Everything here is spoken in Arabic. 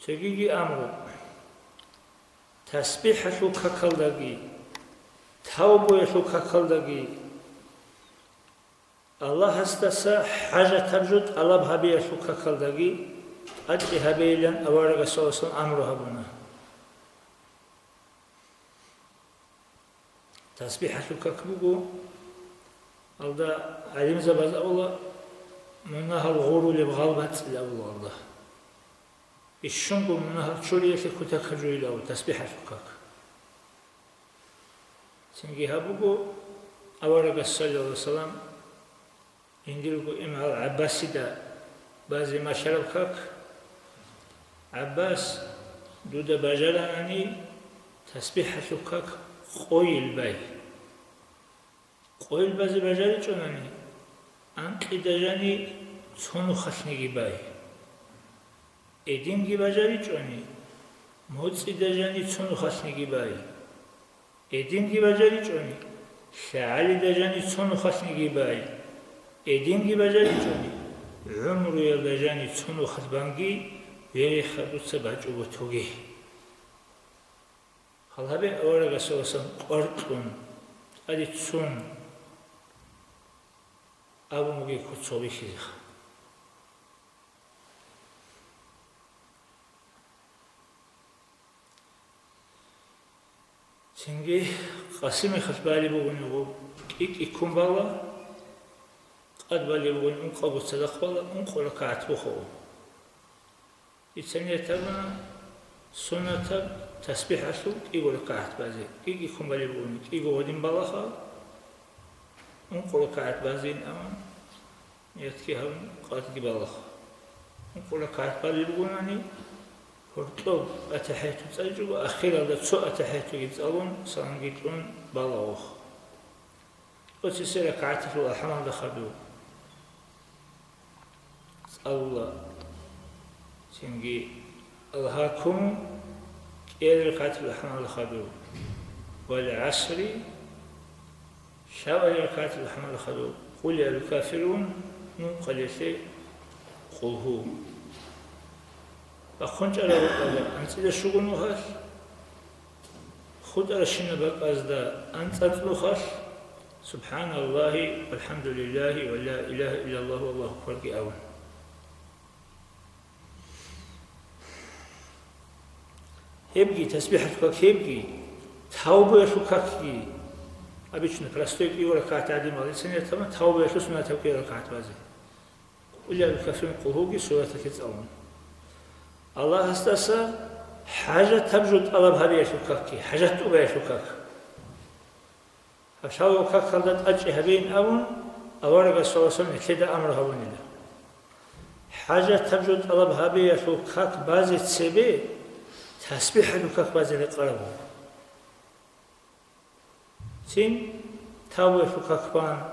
تجيجي أمرو تسبيح شو ككلدقي توبة شو ككلدقي الله استسا حاجة تبجد الله بهبية شو ككلدقي أجي هبيلا أورق سوسن أمرو هبنا تسبيح شو ككبوغو الله علم زبز الله منها الغرور بغلبة الله الشنق منها تشولية كتك جويل أو تسبيح شكاك سنجي هبوغو أورق صلى الله عليه وسلم يندلقو إمها العباسي دا بازي ما شربكاك عباس دودا بجلاني تسبيح شكاك قويل باي قويل بازي بجالي جوناني أنقي دجاني تونو خشنيجي باي إديمجي بجالي جوني موتسي دجاني تونو خشنيجي باي إديمجي بجالي جوني شعالي دجاني تونو خشنيجي باي إديمجي بجالي جوني عمرو يلدجاني تونو خشبانجي ويري خدو سباجو بتوغي خلابي أورغا سوسن قرطون أدي تسون أبو مجي كتسوبي خيزخ سنجي قاسمي خشبالي بغني إكون بالا قد بالي بغني أنقبو صدق بالا أنقل كعت بخو إتسانية تبنا سنة تب تسبيح أشلو إيقول كعت بازي إكون بالي بغني إيقو ودين بالا خال أنقل كعت بازين أمان يتكي هم قاد جبالخ أنقل كعت بالي بغني هرطوب أتحيتو تسجل وأخيرا لتسو أتحيتو يتسألون سانجيتون بالاوخ وتسير كعتف الأحمام دخلوا الله سنجي ألهاكم كير كعتف الأحمام دخلوا والعصر شاوى كعتف الأحمام دخلوا قل يا الكافرون منقلتي قل هو أخونج على رقبة أنت إذا شغل نخش خد على شنو بقى أزدا أنت أطلخش سبحان الله والحمد لله ولا إله إلا الله والله أكبر أول هبجي تسبيحك هبجي توبة شكاكي أبيشنا فلستوك يوركات عدي مالي سنة تمام توبة شو سنة توكي ركعت بازي ولا الكافرين قلوبي سورة كتسألون الله استسا حاجة تبجد الله بهذه شكاكي حاجة تبع شكاك فشاو كاك خلدت أجي هبين أون أورق الصلاة كده أمرها ونلا حاجة تبجد الله بهذه شكاك بازي تسبي تسبيح شكاك بازي لقربه سين تاوي شكاك بان